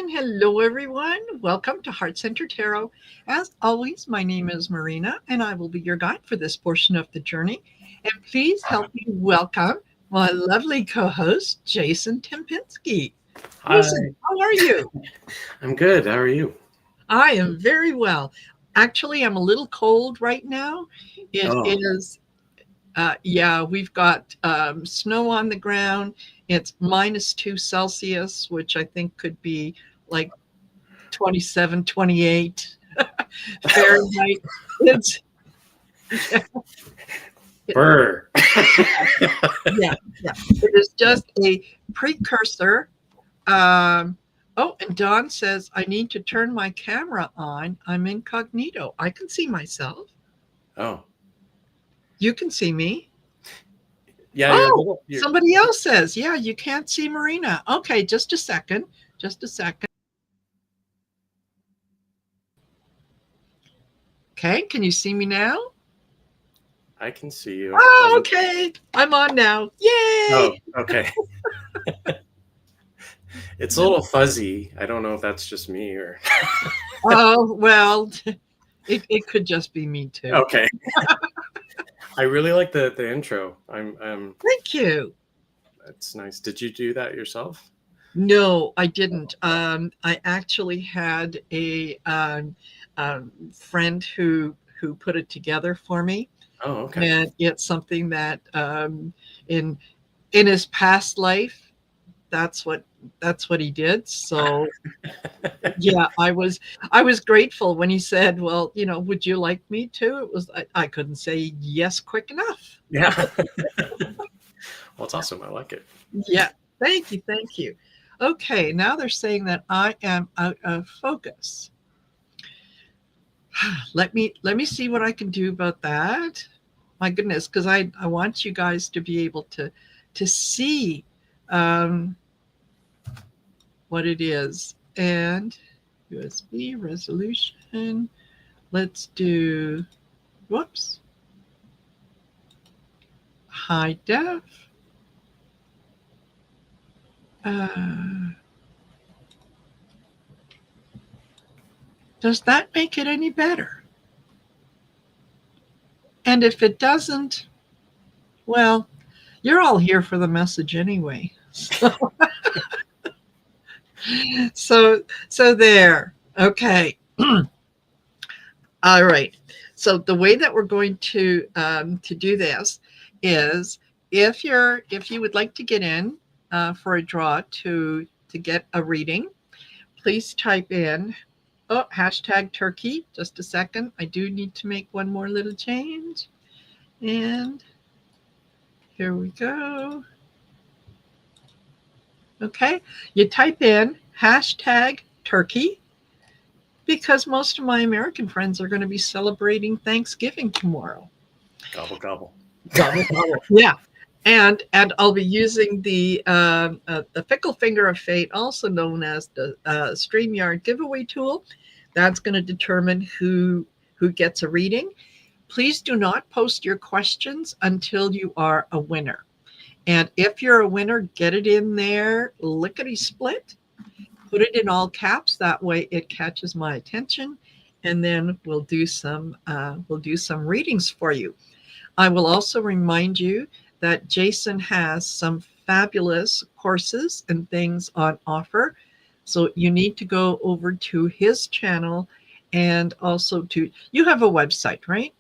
And hello, everyone. Welcome to Heart Center Tarot. As always, my name is Marina, and I will be your guide for this portion of the journey. And please help me welcome my lovely co host, Jason Tempinski. Jason, Hi, how are you? I'm good. How are you? I am very well. Actually, I'm a little cold right now. It Oh, is, yeah, we've got snow on the ground. It's -2 Celsius, which I think could be like 27, 28 Fahrenheit. It's yeah, burr. yeah, yeah. It is just a precursor. Um, oh, and Don says I need to turn my camera on. I'm incognito. I can see myself. Oh, You can see me. yeah, you're a Oh, little. You're somebody else says, yeah, you can't see Marina. Okay, just a second. Just a second. Okay, can you see me now? I can see you. Oh, okay. I'm on now. Oh, Yay! okay. It's a little fuzzy. I don't know if that's just me or. Oh, well, it could just be me too. Okay. I really like the intro. I'm. Thank you. That's nice. Did you do that yourself? No, I didn't. I actually had a friend who put it together for me, Oh, okay. and it's something that in in his past life, that's what that's what he did. So yeah, I was grateful when he said, "Well, would you like me to?" It was I couldn't say yes quick enough. Yeah. Well, it's awesome. I like it. Yeah, thank you, thank you. Okay, now they're saying that I am out of focus. Let me see what I can do about that. My goodness, because I want you guys to be able to see um, what it is. And USB resolution. Let's do whoops. High def. Uh, does that make it any better? And if it doesn't, well, you're all here for the message anyway. So there. Okay. All right. So the way that we're going to do this is if you would like to get in for a draw to get a reading, please type in hashtag turkey. Just a second. I do need to make one more little change. And here we go. Okay. You type in hashtag turkey because most of my American friends are going to be celebrating Thanksgiving tomorrow. Gobble gobble. Gobble, gobble. Yeah. And I'll be using the fickle finger of fate, also known as the StreamYard giveaway tool. That's going to determine who gets a reading. Please do not post your questions until you are a winner. And if you're a winner, get it in there, lickety split. Put it in all caps. That way, it catches my attention, and then we'll do some readings for you. I will also remind you that Jason has some fabulous courses and things on offer. So you need to go over to his channel and also you have a website, right?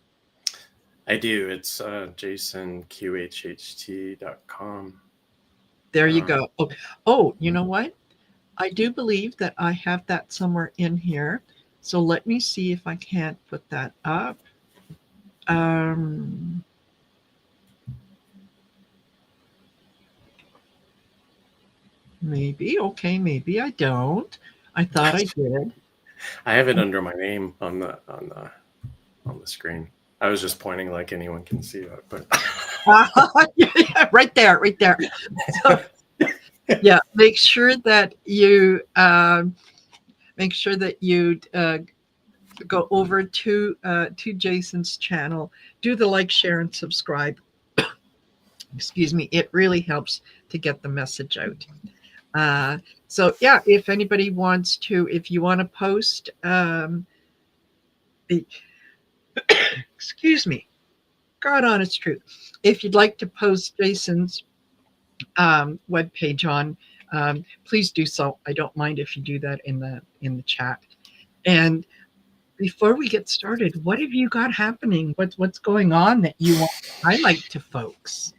I do. It's jasonqhht.com. There you Um, go. Oh, you know what? I do believe that I have that somewhere in here. So let me see if I can't put that up. Um, maybe. Okay, maybe I don't. I thought I did. I have it under my name on the screen. I was just pointing like anyone can see that, but Yeah, right there, right there. So, yeah, make sure that you go over to Jason's channel. Do the like, share, and subscribe. Excuse me. It really helps to get the message out. So yeah, if anybody wants to, if you want to post the, excuse me, God honest truth, if you'd like to post Jason's webpage on, please do so. I don't mind if you do that in the chat. And before we get started, what have you got happening? What's going on that you want to highlight to folks?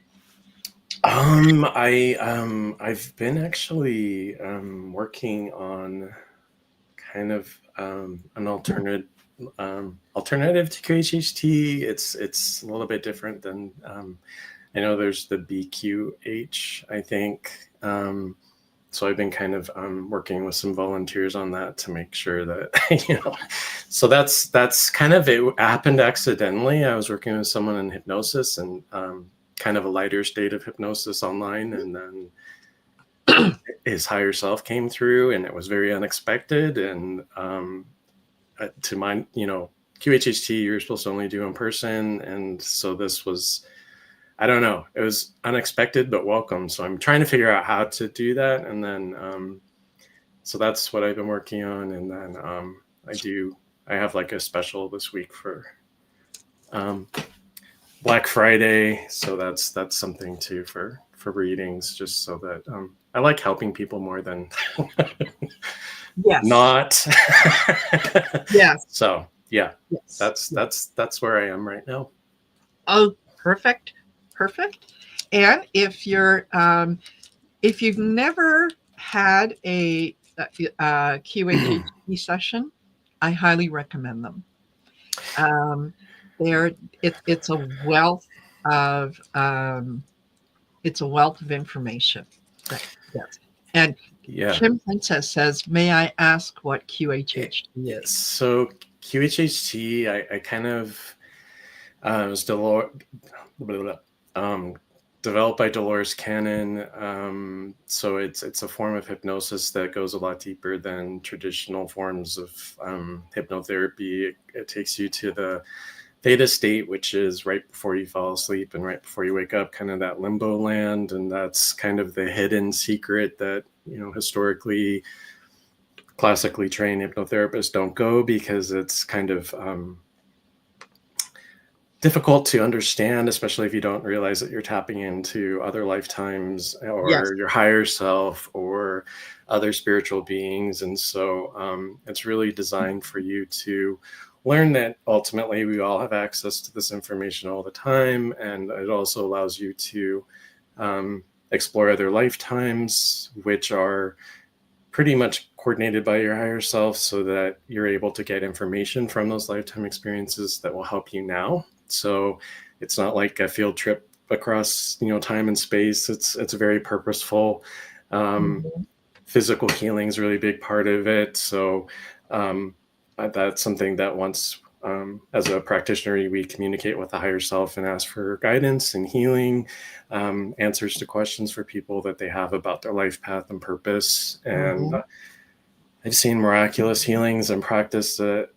I've been actually working on kind of an alternative to QHHT. It's a little bit different than I know there's the BQH, I think. So I've been kind of working with some volunteers on that to make sure that So that's kind of, it happened accidentally. I was working with someone in hypnosis and kind of a lighter state of hypnosis online, and then his higher self came through, and it was very unexpected. And to my, QHHT, you're supposed to only do in person, and so this was, I don't know, it was unexpected but welcome. So I'm trying to figure out how to do that, and then so that's what I've been working on. And then I have like a special this week for Black Friday, so that's something too for readings, just so that I like helping people more than Yes. not. Yes. So yeah, yes. that's where I am right now. Oh, perfect. And if you've never had a QHHT session, I highly recommend them. It's a wealth of information. Yes. And Yeah. Kim Princess says, "May I ask what QHHT is?" So QHHT, I kind of was developed by Dolores Cannon. So it's a form of hypnosis that goes a lot deeper than traditional forms of hypnotherapy. It takes you to the theta state, which is right before you fall asleep and right before you wake up, kind of that limbo land. And that's kind of the hidden secret that, historically, classically trained hypnotherapists don't go, because it's kind of difficult to understand, especially if you don't realize that you're tapping into other lifetimes or your higher self or other spiritual beings. And so it's really designed for you to learn that ultimately we all have access to this information all the time. And it also allows you to explore other lifetimes, which are pretty much coordinated by your higher self, so that you're able to get information from those lifetime experiences that will help you now. So it's not like a field trip across, time and space. It's very purposeful. Physical healing is a really big part of it. So that's something that once, as a practitioner, we communicate with the higher self and ask for guidance and healing, answers to questions for people that they have about their life path and purpose. And I've seen miraculous healings in practice that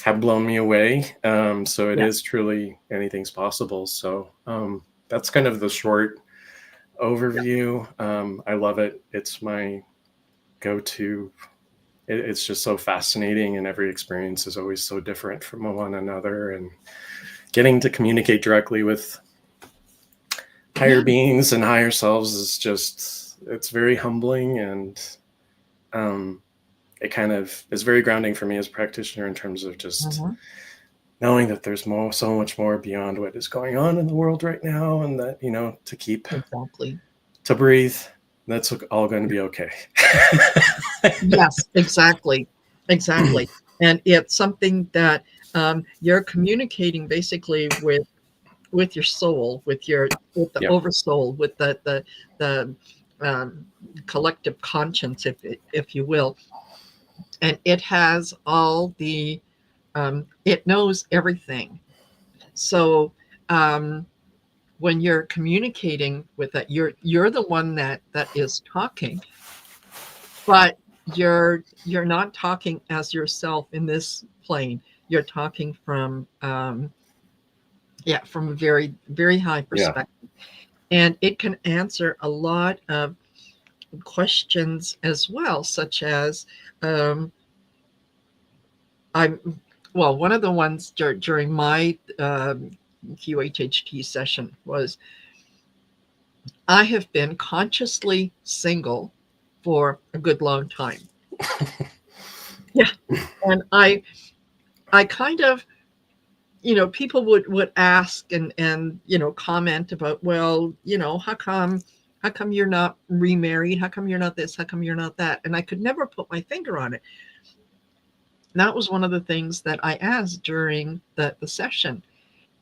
have blown me away. So it is truly, anything's possible. So that's kind of the short overview. I love it. It's my go-to. It's just so fascinating, and every experience is always so different from one another. And getting to communicate directly with higher beings and higher selves is just, it's very humbling, and it kind of is very grounding for me as a practitioner, in terms of just knowing that there's so much more beyond what is going on in the world right now, and that, to keep, to breathe, that's all going to be okay. Yes, exactly. And it's something that you're communicating basically with your soul, with the oversoul, with the collective conscience, if you will. And it has all the it knows everything. So when you're communicating with that, you're the one that is talking, but you're not talking as yourself in this plane. You're talking from from a very, very high perspective. And it can answer a lot of questions as well, such as um, I'm well, one of the ones during my QHHT session was, I have been consciously single for a good long time. Yeah. And I kind of, people would ask and comment about, well, how come you're not remarried? How come you're not this? How come you're not that? And I could never put my finger on it. That was one of the things that I asked during the session.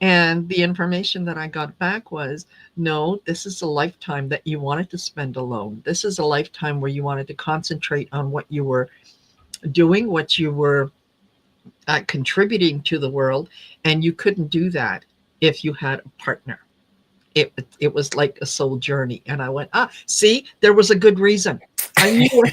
And the information that I got back was, no, this is a lifetime that you wanted to spend alone. This is a lifetime where you wanted to concentrate on what you were doing, what you were contributing to the world, and you couldn't do that if you had a partner. It was like a soul journey. And I went, see, there was a good reason. I knew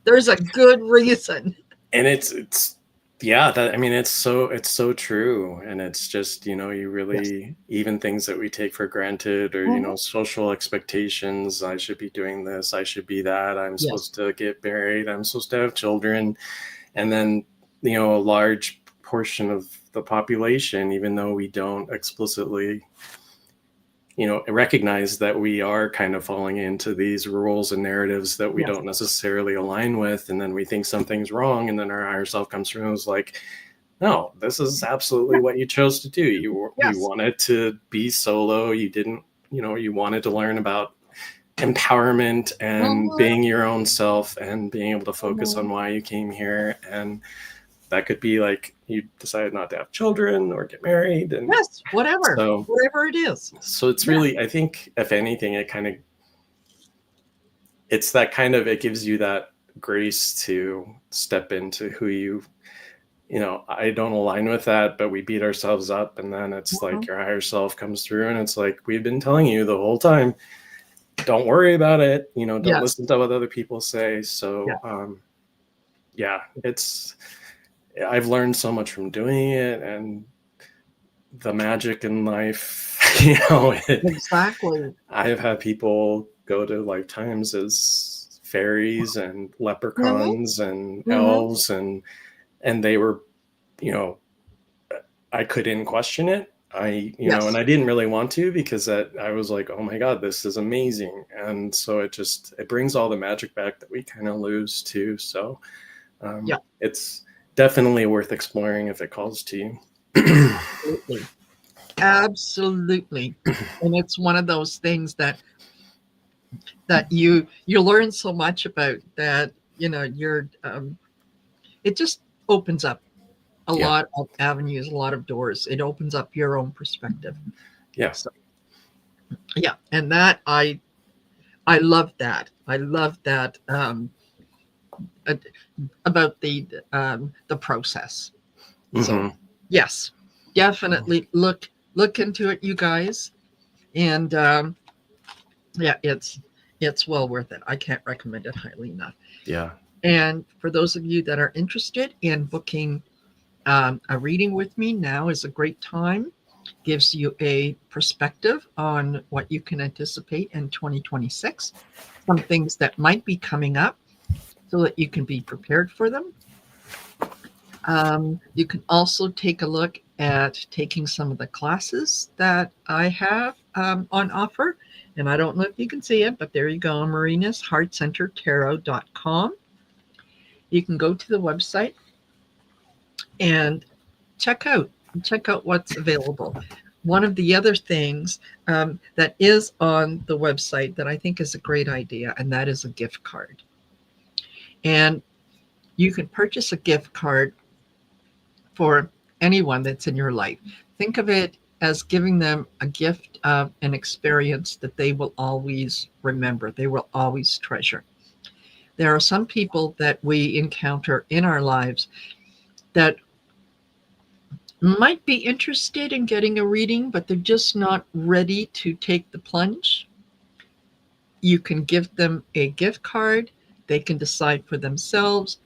there's a good reason. And it's yeah, that, I mean, it's so true. And it's just, you really, Yes. even things that we take for granted, or, Mhm. social expectations. I should be doing this, I should be that, I'm Yes. supposed to get married, I'm supposed to have children. And then, a large portion of the population, even though we don't explicitly, recognize that we are kind of falling into these rules and narratives that we Yes. don't necessarily align with. And then we think something's wrong. And then our higher self comes through and is like, no, this is absolutely what you chose to do. You Yes. wanted to be solo. You didn't, you wanted to learn about empowerment and Mhm. being your own self and being able to focus on Mhm. why you came here. And that could be like, you decided not to have children or get married. And Yes. Whatever. so Whatever it is. so it's Yeah. really, I think, if anything, it's that kind of, it gives you that grace to step into who I don't align with that, but we beat ourselves up. And then it's like Mhm. your higher self comes through and it's like, we've been telling you the whole time, don't worry about it. Don't Yes. listen to what other people say. Yeah. So, yeah, I've learned so much from doing it, and the magic in life, Exactly. I have had people go to lifetimes as fairies and Mhm. leprechauns and Mhm. elves, and they were, you know, I couldn't question it. And Yes. I didn't really want to, because I was like, oh my God, this is amazing. And so it brings all the magic back that we kind of lose too. So Yeah. it's definitely worth exploring if it calls to you. Absolutely. Absolutely. And it's one of those things that you learn so much about that, you're it just opens up a Yeah. lot of avenues, a lot of doors. It opens up your own perspective. Yeah. So yeah, and that I love that. I love that uh, about the process. So Hmm. yes, definitely look into it, you guys. And yeah, it's well worth it. I can't recommend it highly enough. Yeah. And for those of you that are interested in booking a reading with me, now is a great time. Gives you a perspective on what you can anticipate in 2026, some things that might be coming up so that you can be prepared for them. You can also take a look at taking some of the classes that I have on offer. And I don't know if you can see it, but there you go, marinasheartcentertarot.com. You can go to the website and check out check out what's available. One of the other things that is on the website that I think is a great idea, and that is a gift card. And you can purchase a gift card for anyone that's in your life. Think of it as giving them a gift of an experience that they will always remember, they will always treasure. There are some people that we encounter in our lives that might be interested in getting a reading, but they're just not ready to take the plunge. You can give them a gift card. They can decide for themselves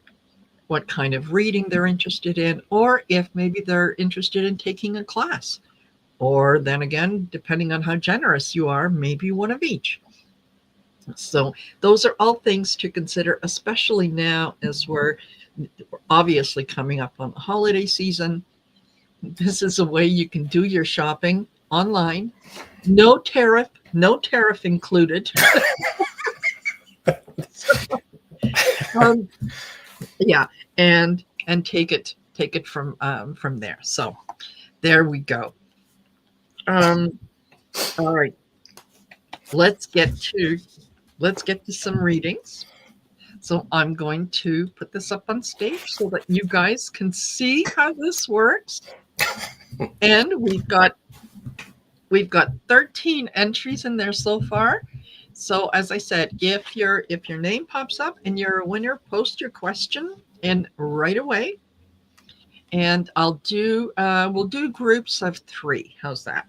what kind of reading they're interested in, or if maybe they're interested in taking a class. Or then again, depending on how generous you are, maybe one of each. So those are all things to consider, especially now as we're obviously coming up on the holiday season. This is a way you can do your shopping online. No tariff included. So, um, yeah, and take it from there. So there we go. Um, all right, let's get to some readings. So I'm going to put this up on stage so that you guys can see how this works. And we've got 13 entries in there so far. So as I said, if your name pops up and you're a winner, post your question in right away. And we'll do groups of 3. How's that?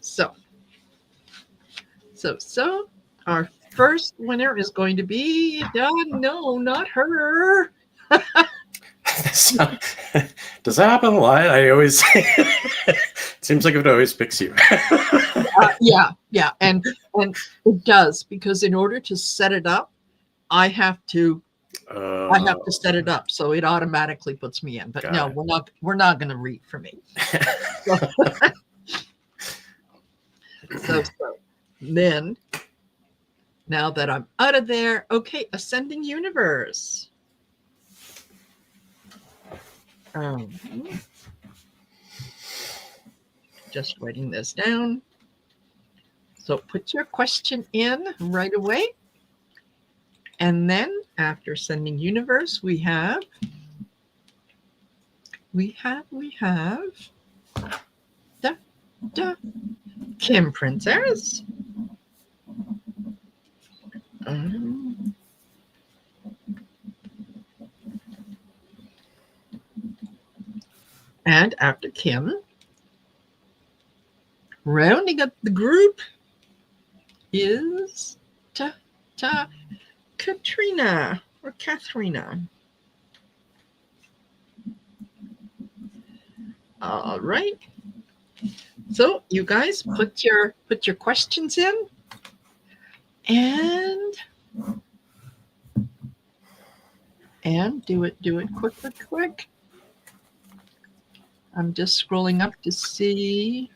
So our first winner is going to be no, not her. Does that happen a lot? I always it seems like it always picks you. Yeah, and it does, because in order to set it up, I have to set it up, so it automatically puts me in. But no, we're not going to read for me. So then, now that I'm out of there, okay, Ascending Universe. Just writing this down. So put your question in right away. And then after Ascending Universe, we have Kim Princess. And after Kim, rounding up the group is Katrina or Katharina. All right. So you guys put your questions in, and do it quick. I'm just scrolling up to see.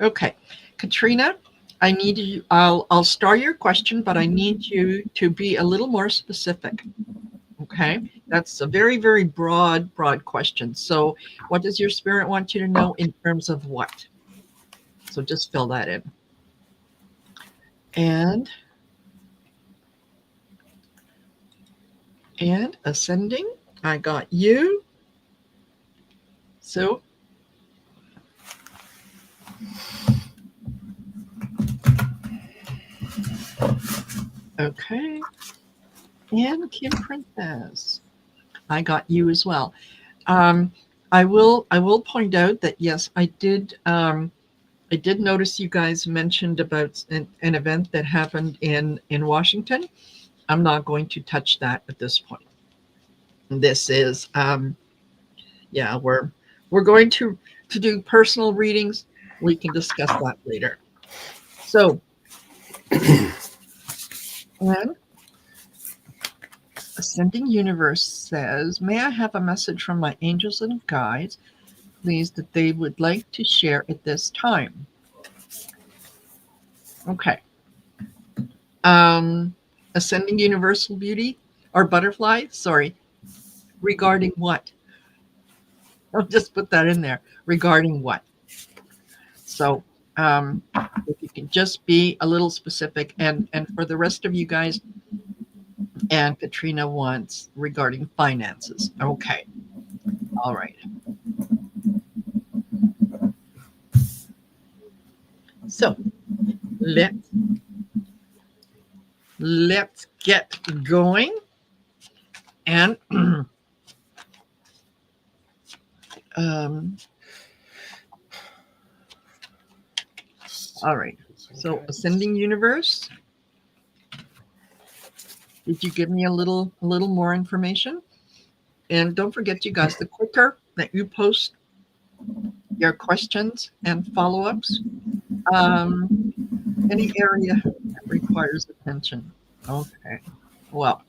Okay, Katrina, I need you. I'll star your question, but I need you to be a little more specific. Okay, that's a very, very broad question. So, what does your spirit want you to know in terms of what? So just fill that in. And Ascending, I got you. So okay. And Kim Princess, I got you as well. I will point out that yes, I did notice you guys mentioned about an event that happened in Washington. I'm not going to touch that at this point. This is we're going to do personal readings. We can discuss that later. So and Ascending Universe says, may I have a message from my angels and guides, please, that they would like to share at this time? Okay. Ascending Universal Beauty or Butterfly, sorry. Regarding what? I'll just put that in there. Regarding what? So if you can just be a little specific, and for the rest of you guys, and Katrina wants regarding finances. Okay. All right. So let's get going. And all right. So Ascending Universe, did you give me a little more information? And don't forget, you guys, the quicker that you post your questions and follow-ups, um, any area that requires attention. Okay. Well,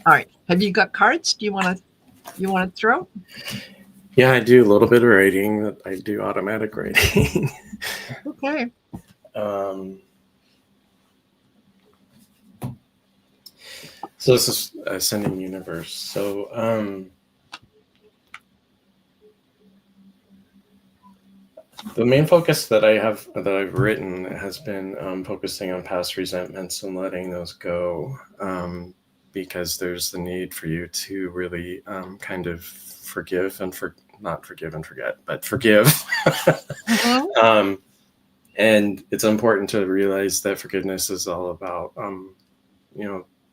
all right. Have you got cards? Do you want to throw? Yeah, I do a little bit of writing. I do automatic writing. Okay. So this is Ascending Universe. So the main focus that I've written has been focusing on past resentments and letting those go, because there's the need for you to really kind of forgive and not forgive and forget, but forgive. Mm-hmm. And it's important to realize that forgiveness is all about,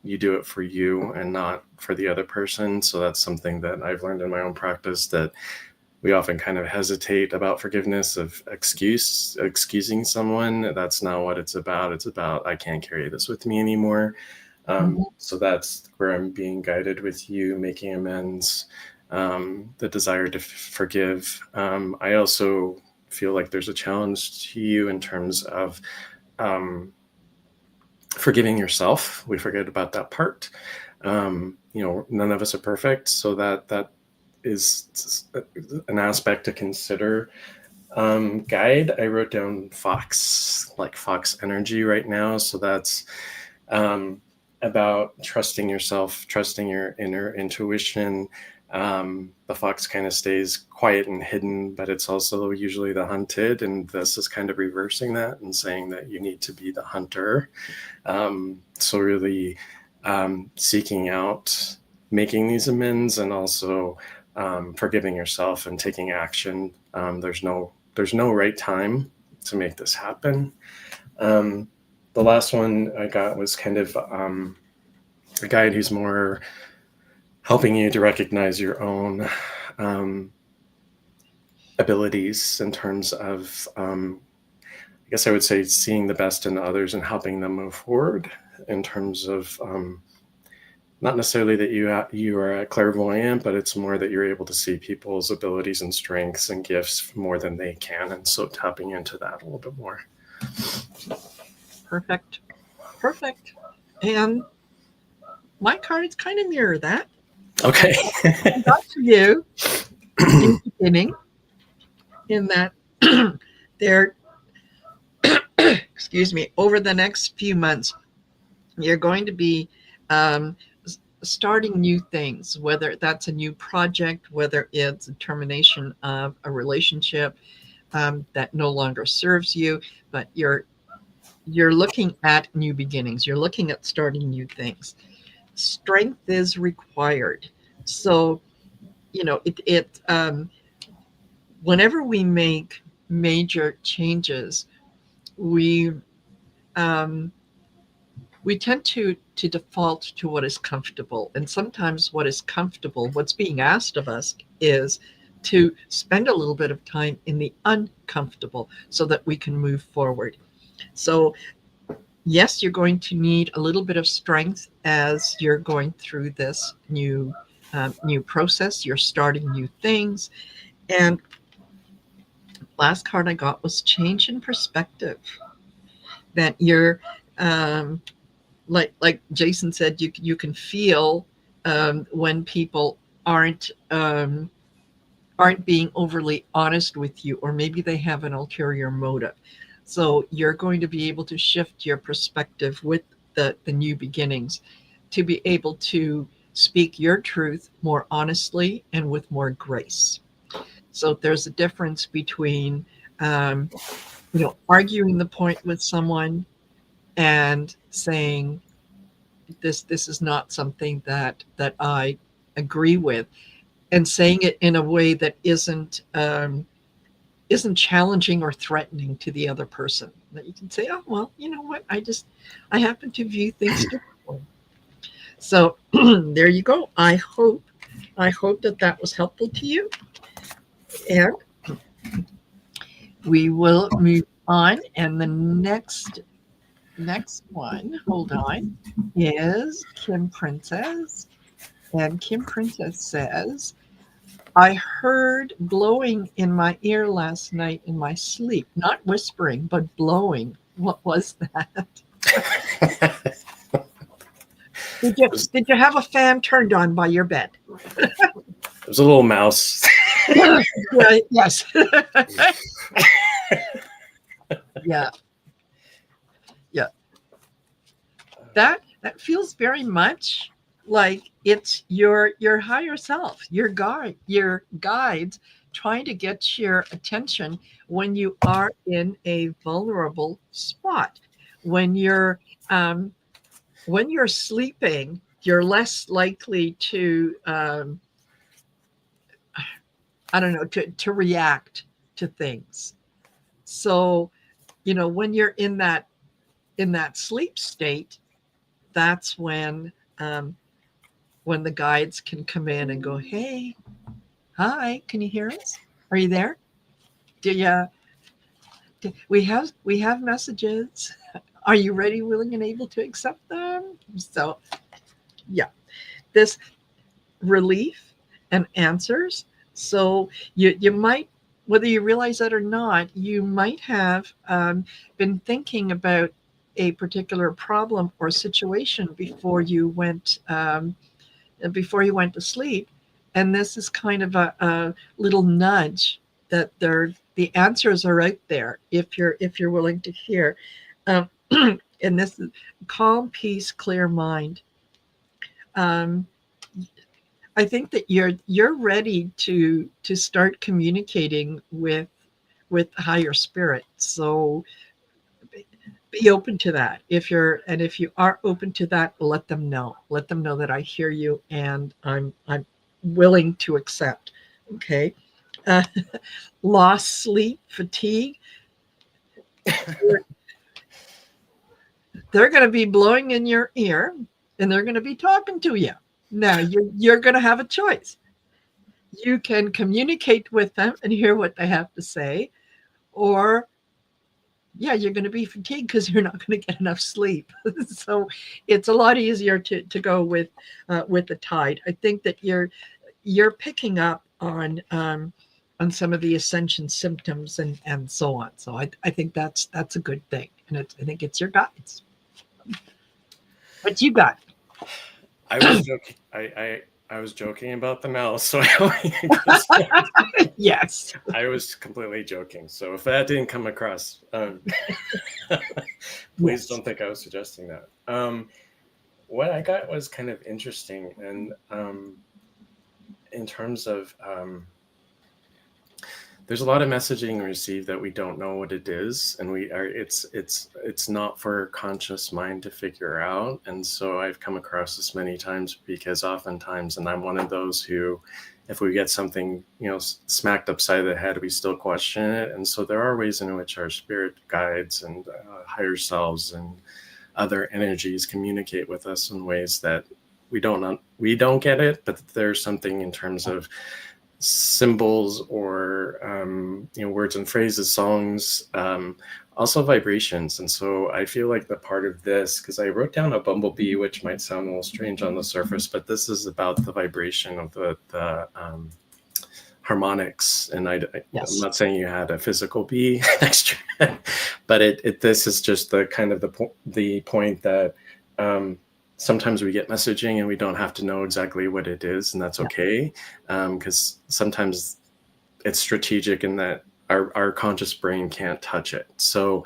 you do it for you and not for the other person. So that's something that I've learned in my own practice, that we often kind of hesitate about forgiveness of excusing someone. That's not what it's about. It's about, I can't carry this with me anymore. Mm-hmm. So that's where I'm being guided with you, making amends, the desire to forgive. I also feel like there's a challenge to you in terms of forgiving yourself. We forget about that part. None of us are perfect, so that is an aspect to consider. Guide, I wrote down Fox, like Fox energy right now. So that's about trusting yourself, trusting your inner intuition. The fox kind of stays quiet and hidden, but it's also usually the hunted. And this is kind of reversing that and saying that you need to be the hunter. So really seeking out, making these amends, and also forgiving yourself and taking action. There's no right time to make this happen. The last one I got was kind of a guide who's more helping you to recognize your own abilities in terms of, I guess I would say, seeing the best in others and helping them move forward, in terms of not necessarily that you are a clairvoyant, but it's more that you're able to see people's abilities and strengths and gifts more than they can. And so tapping into that a little bit more. Perfect. Perfect. And my cards kind of mirror that. Okay. I got to you in the beginning, in that they're, excuse me, over the next few months, you're going to be um, starting new things, whether that's a new project, whether it's a termination of a relationship that no longer serves you, but you're looking at new beginnings. You're looking at starting new things. Strength is required. So, whenever we make major changes, we um, we tend to default to what is comfortable, and sometimes what is comfortable, what's being asked of us, is to spend a little bit of time in the uncomfortable so that we can move forward. So yes, you're going to need a little bit of strength as you're going through this new process. You're starting new things. And last card I got was change in perspective. That you're like Jason said, you can feel when people aren't being overly honest with you, or maybe they have an ulterior motive. So you're going to be able to shift your perspective with the new beginnings, to be able to speak your truth more honestly and with more grace. So there's a difference between um, arguing the point with someone and saying, this is not something that I agree with, and saying it in a way that isn't challenging or threatening to the other person. That you can say, oh well, you know what, I happen to view things differently. So there you go. I hope that was helpful to you, and we will move on. And the next next one, hold on, is Kim Princess. And Kim Princess says, I heard blowing in my ear last night in my sleep, not whispering, but blowing. What was that? Did you have a fan turned on by your bed? There's a little mouse. Right, yes. Yeah. Yeah. That feels very much like it's your higher self, your guides trying to get your attention when you are in a vulnerable spot. When um, when you're sleeping, you're less likely to I don't know, to react to things. So, when you're in that sleep state, that's um, when the guides can come in and go, "Hey, hi, can you hear us? Are you there? Do you? We have messages. Are you ready, willing, and able to accept them?" So, yeah, this relief and answers. So you might, whether you realize that or not, you might have been thinking about a particular problem or situation before you went to sleep, and this is kind of a little nudge that the answers are out there if you're willing to hear. Um, and this is calm, peace, clear mind. Um, I think that you're ready to start communicating with higher spirit. So be open to that. If you are open to that, let them know. Let them know that I hear you and I'm willing to accept. Okay. Uh, lost sleep, fatigue. They're going to be blowing in your ear and they're going to be talking to you. Now you're going to have a choice. You can communicate with them and hear what they have to say, or yeah, you're going to be fatigued because you're not going to get enough sleep. So it's a lot easier to go with the tide. I think that you're picking up on some of the ascension symptoms and so on. So I think that's a good thing, and I think it's your guides. What you got? I was joking. I was joking about the mouse, so Yes. I was completely joking. So if that didn't come across, please Yes. don't think I was suggesting that. What I got was kind of interesting, and in terms of there's a lot of messaging received that we don't know what it is, and it's not for conscious mind to figure out. And so I've come across this many times because oftentimes, and I'm one of those who, if we get something smacked upside the head, we still question it. And so there are ways in which our spirit guides and higher selves and other energies communicate with us in ways that we don't get it, but there's something in terms of symbols or words and phrases, songs, also vibrations. And so I feel like the part of this, because I wrote down a bumblebee, which might sound a little strange on the surface, but this is about the vibration of the harmonics. And I'm not saying you had a physical bee next to it, but this is just the kind of the point that sometimes we get messaging and we don't have to know exactly what it is, and that's okay, because sometimes it's strategic in that our conscious brain can't touch it. So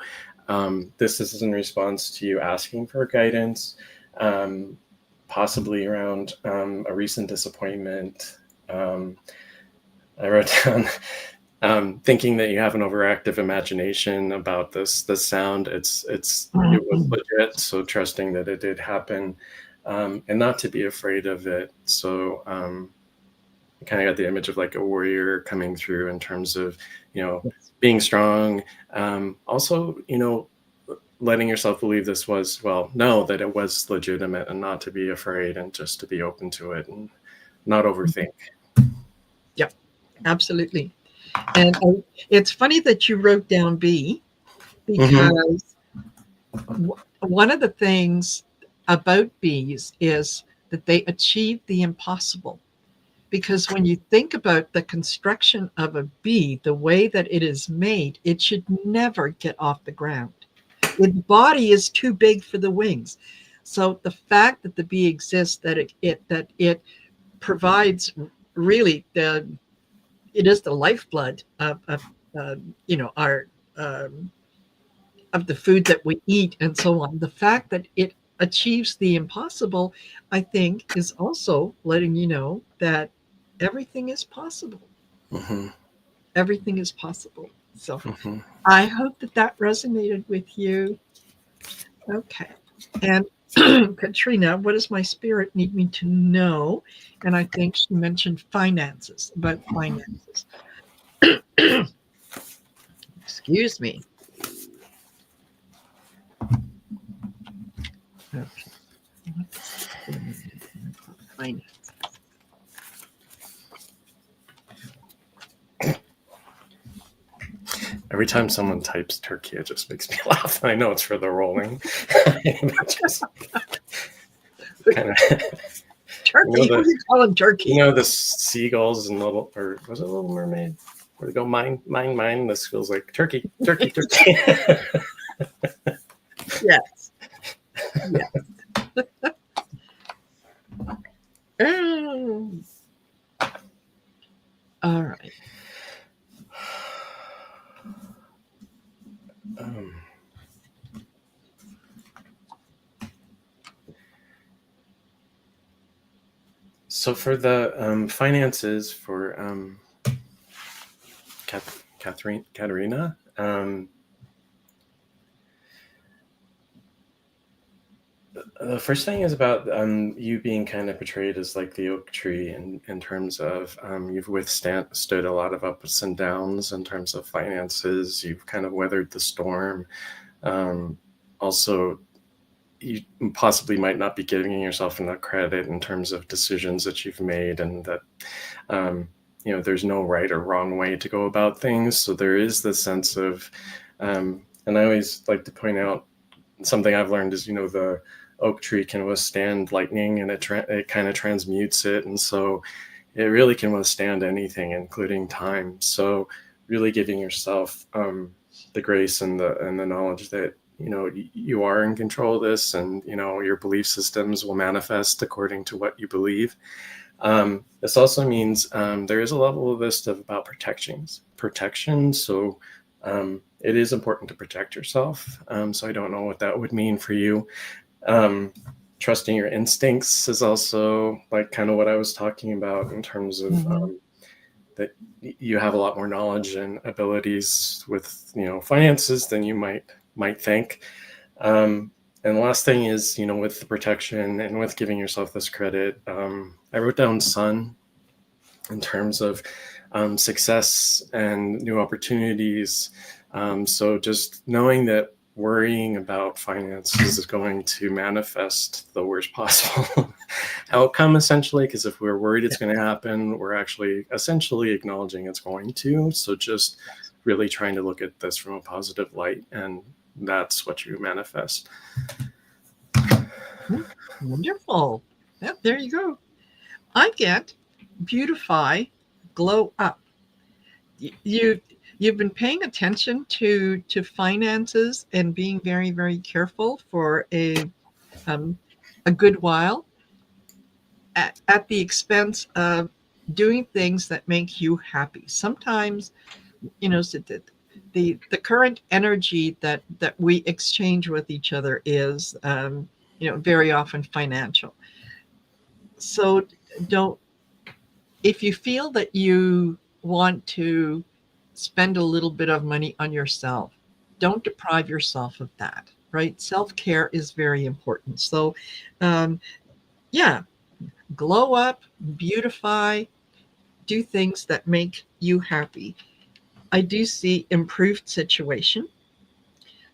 this is in response to you asking for guidance, possibly around a recent disappointment. I wrote down thinking that you have an overactive imagination about this sound. It was legit, so trusting that it did happen, and not to be afraid of it. So I kind of got the image of like a warrior coming through in terms of being strong. Also, letting yourself believe this was that it was legitimate, and not to be afraid, and just to be open to it and not overthink. Yep, absolutely. And it's funny that you wrote down B, because one of the things about bees is that they achieve the impossible. Because when you think about the construction of a bee, the way that it is made, it should never get off the ground. Its body is too big for the wings. So the fact that the bee exists, that it provides really the it is the lifeblood of our um, of the food that we eat and so on. The fact that it achieves the impossible, I think, is also letting you know that everything is possible. Hmm. Everything is possible. So Hmm. I hope that that resonated with you. Okay. And Katrina, what does my spirit need me to know? And I think she mentioned finances, about finances. Excuse me. Okay. What does the spirit need me to know about finances? Every time someone types turkey, it just makes me laugh. I know it's for the rolling. Just kind of, Turkey? Who the do you call him Turkey? the seagulls and little, or was it Little Mermaid? Where they go mine, mine, mine. This feels like turkey, turkey, turkey. Yes. Yes. Oh, all right. um, so for the finances for Katerina, the first thing is about you being kind of portrayed as like the oak tree in terms of you've withstood a lot of ups and downs in terms of finances. You've kind of weathered the storm. Also, you possibly might not be giving yourself enough credit in terms of decisions that you've made, and that there's no right or wrong way to go about things. So there is this sense of, and I always like to point out something I've learned is the oak tree can withstand lightning, and it kind of transmutes it, and so it really can withstand anything, including time. So really giving yourself the grace and the knowledge that you are in control of this, and your belief systems will manifest according to what you believe. This also means there is a level of this stuff about protection. So it is important to protect yourself. So I don't know what that would mean for you. Trusting your instincts is also like kind of what I was talking about in terms of Mm-hmm. that you have a lot more knowledge and abilities with finances than you might think. And the last thing is, with the protection and with giving yourself this credit, I wrote down sun in terms of success and new opportunities. So just knowing that worrying about finances is going to manifest the worst possible outcome, essentially, because if we're worried it's going to happen, we're actually essentially acknowledging it's going to. So just really trying to look at this from a positive light, and that's what you manifest. Wonderful. Yep, there you go. I get beautify, glow up. You you've been paying attention to finances and being very very careful for um, a good while at the expense of doing things that make you happy. Sometimes so the current energy that we exchange with each other is very often financial. So don't if you feel that you want to spend a little bit of money on yourself, don't deprive yourself of that, right? Self-care is very important. So um, yeah, glow up, beautify, do things that make you happy. I do see improved situation.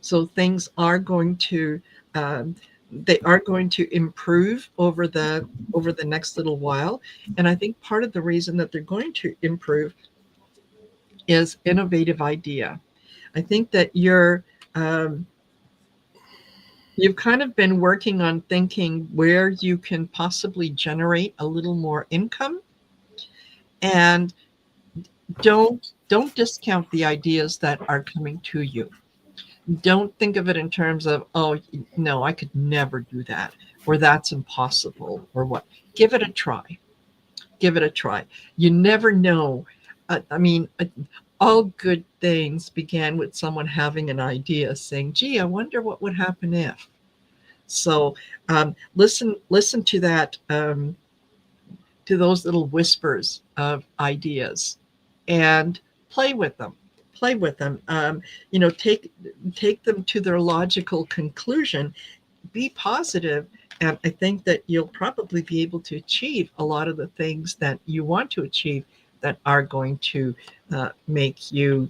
So things are going to um, they are going to improve over the next little while. And I think part of the reason that they're going to improve is innovative idea. I think that um, you've kind of been working on thinking where you can possibly generate a little more income, and don't discount the ideas that are coming to you. Don't think of it in terms of, oh no, I could never do that, or that's impossible, or what. Give it a try. Give it a try. You never know. I mean, all good things began with someone having an idea, saying, gee, I wonder what would happen if. So listen to that, to those little whispers of ideas, and play with them. Play with them. Take them to their logical conclusion. Be positive, and I think that you'll probably be able to achieve a lot of the things that you want to achieve, that are going to make you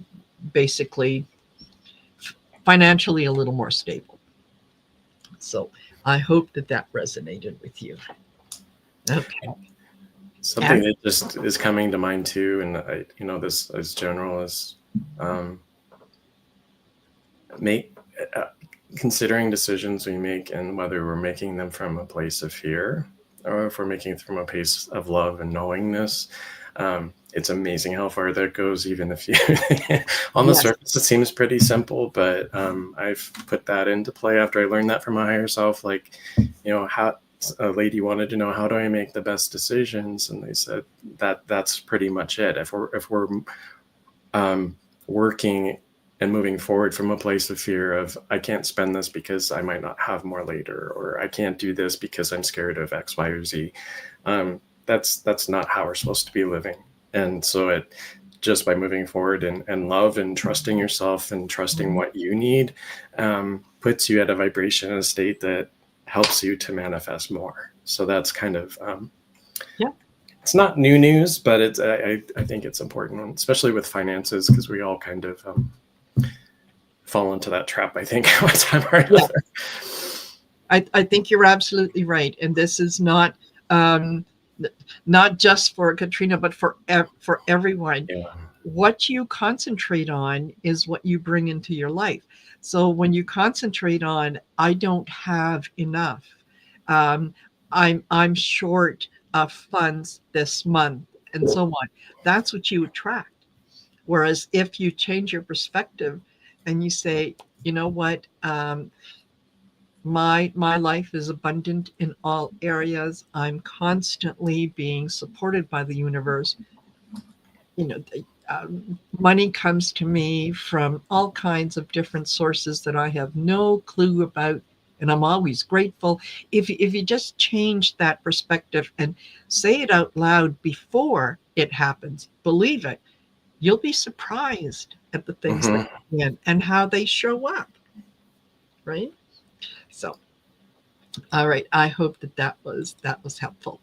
basically financially a little more stable. So I hope that that resonated with you. Okay. Something that just is coming to mind too, and this as general as considering decisions we make, and whether we're making them from a place of fear or if we're making it from a place of love and knowingness. It's amazing how far that goes, even if you on the surface it seems pretty simple, but I've put that into play after I learned that from my higher self. Like, how a lady wanted to know, how do I make the best decisions? And they said that's pretty much it. If we're working and moving forward from a place of fear of, I can't spend this because I might not have more later, or I can't do this because I'm scared of X, Y, or Z. That's not how we're supposed to be living. And so just by moving forward and love and trusting yourself and trusting what you need, puts you at a vibration, a state that helps you to manifest more. So that's kind of, it's not new news, but I think it's important, especially with finances, because we all kind of fall into that trap, I think, one time or another. I think you're absolutely right. And this is not just for Katrina, but for everyone. Yeah. What you concentrate on is what you bring into your life. So when you concentrate on, I don't have enough, I'm short of funds this month, and so on, that's what you attract. Whereas if you change your perspective and you say, you know what, my life is abundant in all areas. I'm constantly being supported by the universe. Money comes to me from all kinds of different sources that I have no clue about, and I'm always grateful. If you just change that perspective and say it out loud before it happens, believe it, you'll be surprised at the things that come in and how they show up. Right? So, all right. I hope that was helpful.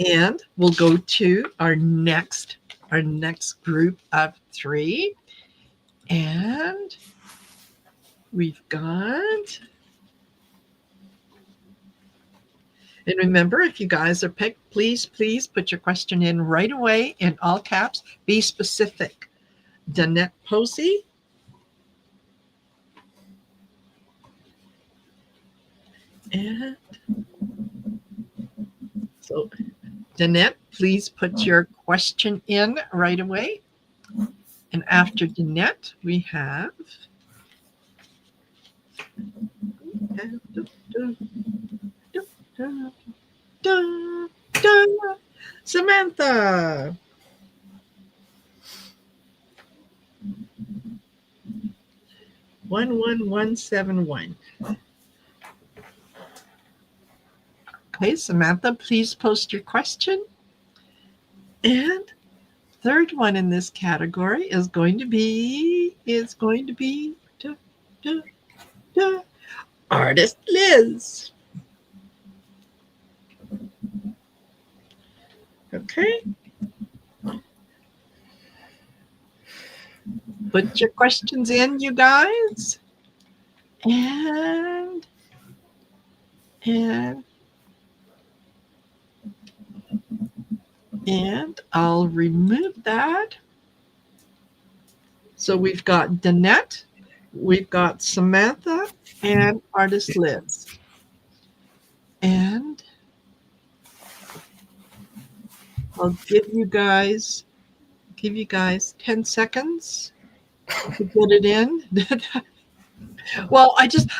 And we'll go to our next group of 3. And we've got, and remember, if you guys are picked, please put your question in right away in all caps. Be specific. Danette Posey. And so, Danette, please put your question in right away. And after Danette, we have Samantha. (11171). Okay, Samantha, please post your question. And third one in this category is going to be Artist Liz. Okay. Put your questions in, you guys. And I'll remove that. So we've got Danette, we've got Samantha, and artist Liz. And I'll give you guys 10 seconds to get it in. Well,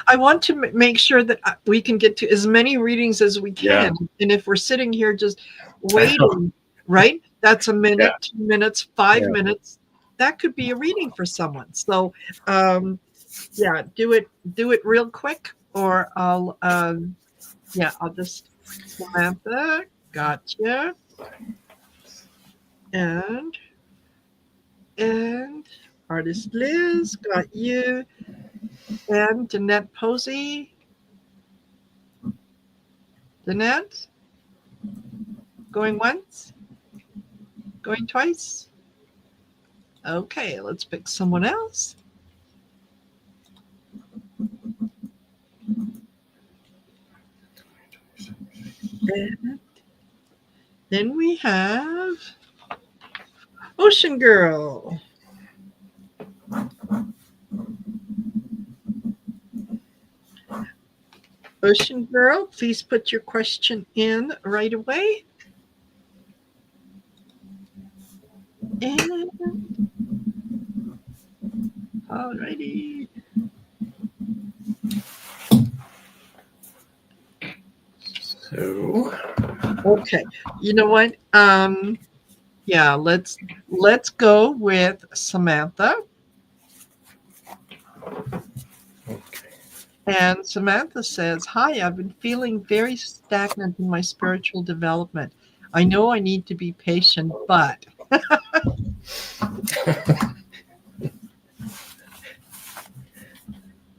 I want to make sure that we can get to as many readings as we Yeah. can. And if we're sitting here just waiting, right? That's a minute, Yeah. 2 minutes, 5 minutes. That could be a reading for someone. So, yeah, do it real quick, or I'll just Samantha, gotcha, and artist Liz, got you, and Danette Posey. Danette, going once, going twice. Okay, let's pick someone else. And then we have Ocean Girl. Ocean Girl, please put your question in right away. And alrighty. So, okay, you know what? Yeah, let's go with Samantha. okay. And Samantha says, "Hi, I've been feeling very stagnant in my spiritual development. I know I need to be patient, but."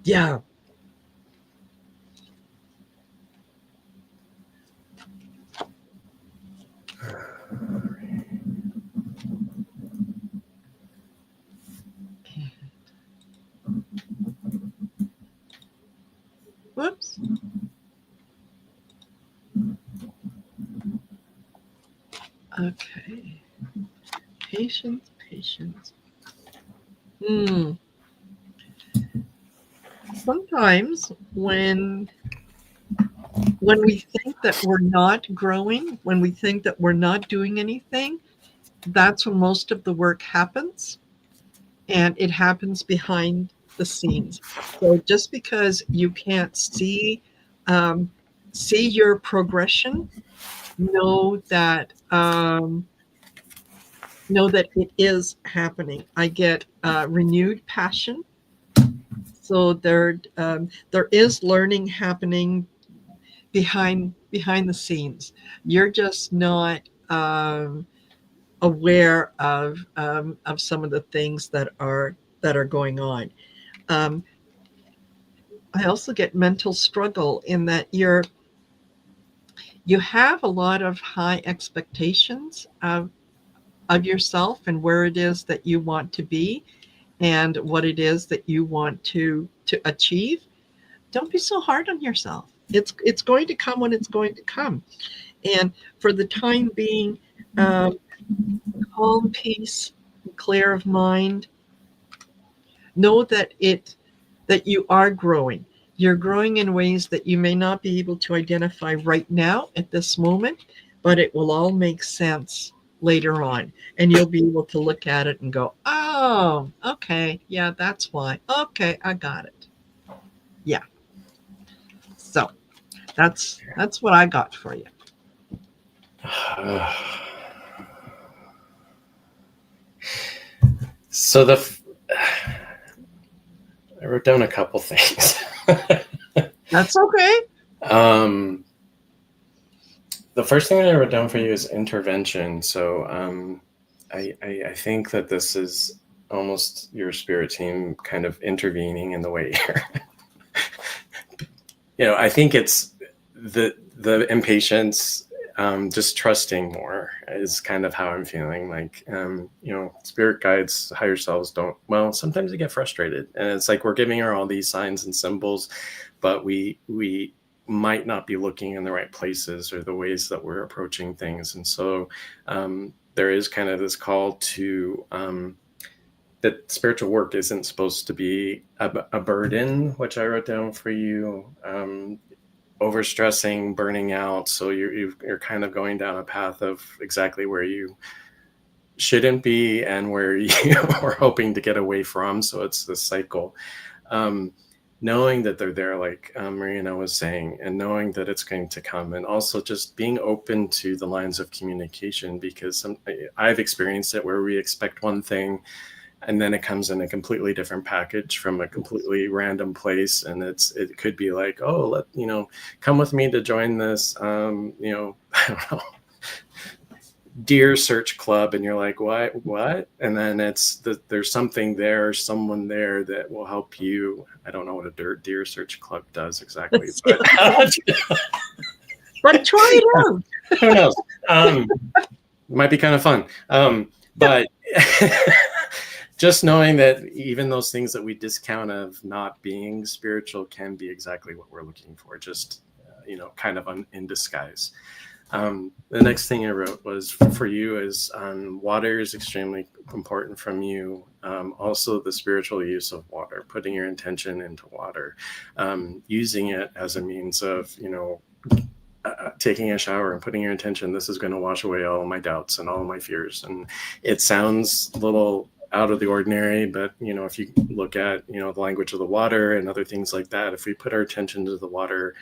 Yeah. Whoops. Okay. Patience, patience. Sometimes when we think that we're not growing, when we think that we're not doing anything, that's when most of the work happens, and it happens behind the scenes. So just because you can't see your progression, know that it is happening. I get renewed passion. So there is learning happening behind the scenes. You're just not aware of some of the things that are going on. Um, I also get mental struggle in that you have a lot of high expectations of yourself and where it is that you want to be and what it is that you want to achieve. Don't be so hard on yourself. It's going to come when it's going to come. And for the time being, um, calm, peace, clear of mind. Know that you are growing. You're growing in ways that you may not be able to identify right now at this moment, but it will all make sense later on. And you'll be able to look at it and go, oh, okay, yeah, that's why. Okay, I got it. Yeah. So that's what I got for you. So I wrote down a couple things. That's okay. The first thing that I wrote down for you is intervention. So I think that this is almost your spirit team kind of intervening in the way you're I think it's the impatience, just trusting more is kind of how I'm feeling. Like, spirit guides, higher selves sometimes they get frustrated, and it's like we're giving her all these signs and symbols, but we might not be looking in the right places or the ways that we're approaching things. And so there is kind of this call to that spiritual work isn't supposed to be a burden, which I wrote down for you. Overstressing, burning out. So you're kind of going down a path of exactly where you shouldn't be and where you are hoping to get away from. So it's this cycle. Knowing that they're there, like Marina was saying, and knowing that it's going to come, and also just being open to the lines of communication, because I've experienced it where we expect one thing and then it comes in a completely different package from a completely random place, and it could be like, oh, come with me to join this I don't know, deer search club, and you're like, what? And then there's something there, someone there that will help you. I don't know what a deer search club does exactly, but but try it out. Who knows? Might be kind of fun. But just knowing that even those things that we discount of not being spiritual can be exactly what we're looking for, just kind of in disguise. The next thing I wrote was for you is water is extremely important from you. Also the spiritual use of water, putting your intention into water, using it as a means of, taking a shower and putting your intention, this is going to wash away all my doubts and all my fears. And it sounds a little out of the ordinary, but if you look at the language of the water and other things like that, if we put our attention to the water,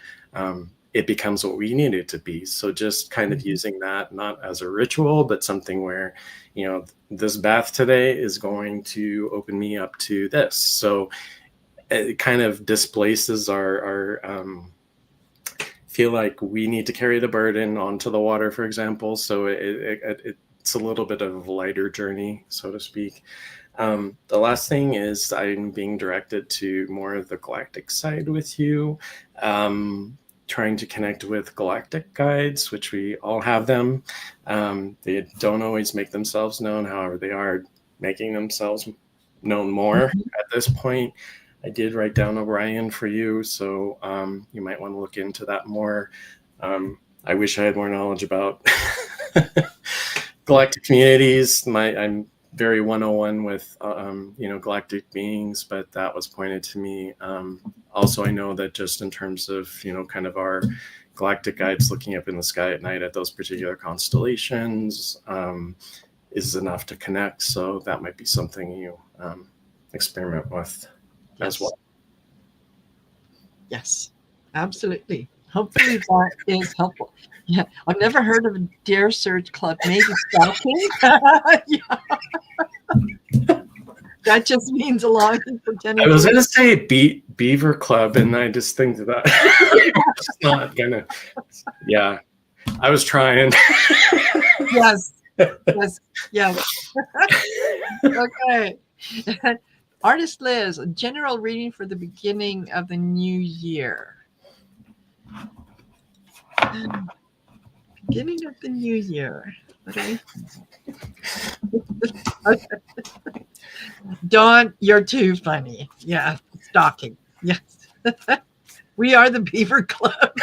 it becomes what we need it to be. So just kind of using that not as a ritual, but something where this bath today is going to open me up to this. So it kind of displaces our feel like we need to carry the burden onto the water, for example. So it's a little bit of a lighter journey, so to speak. The last thing is I'm being directed to more of the galactic side with you, trying to connect with galactic guides, which we all have them. They don't always make themselves known. However, they are making themselves known more at this point. I did write down Orion for you, so you might want to look into that more. I wish I had more knowledge about galactic communities. I'm very 101 with galactic beings, but that was pointed to me. Also, I know that just in terms of kind of our galactic guides looking up in the sky at night at those particular constellations is enough to connect. So that might be something you experiment with as well. Yes, absolutely. Hopefully that is helpful. Yeah, I've never heard of a Dare Search Club. Maybe stalking. Yeah. That just means allowing pretending. I was going to say Beaver Club, and I just think that it's not gonna. Yeah, I was trying. Yes. Okay. Artist Liz, a general reading for the beginning of the new year. Beginning of the new year. Okay. Dawn, you're too funny. Yeah, stalking. Yes. We are the Beaver Club.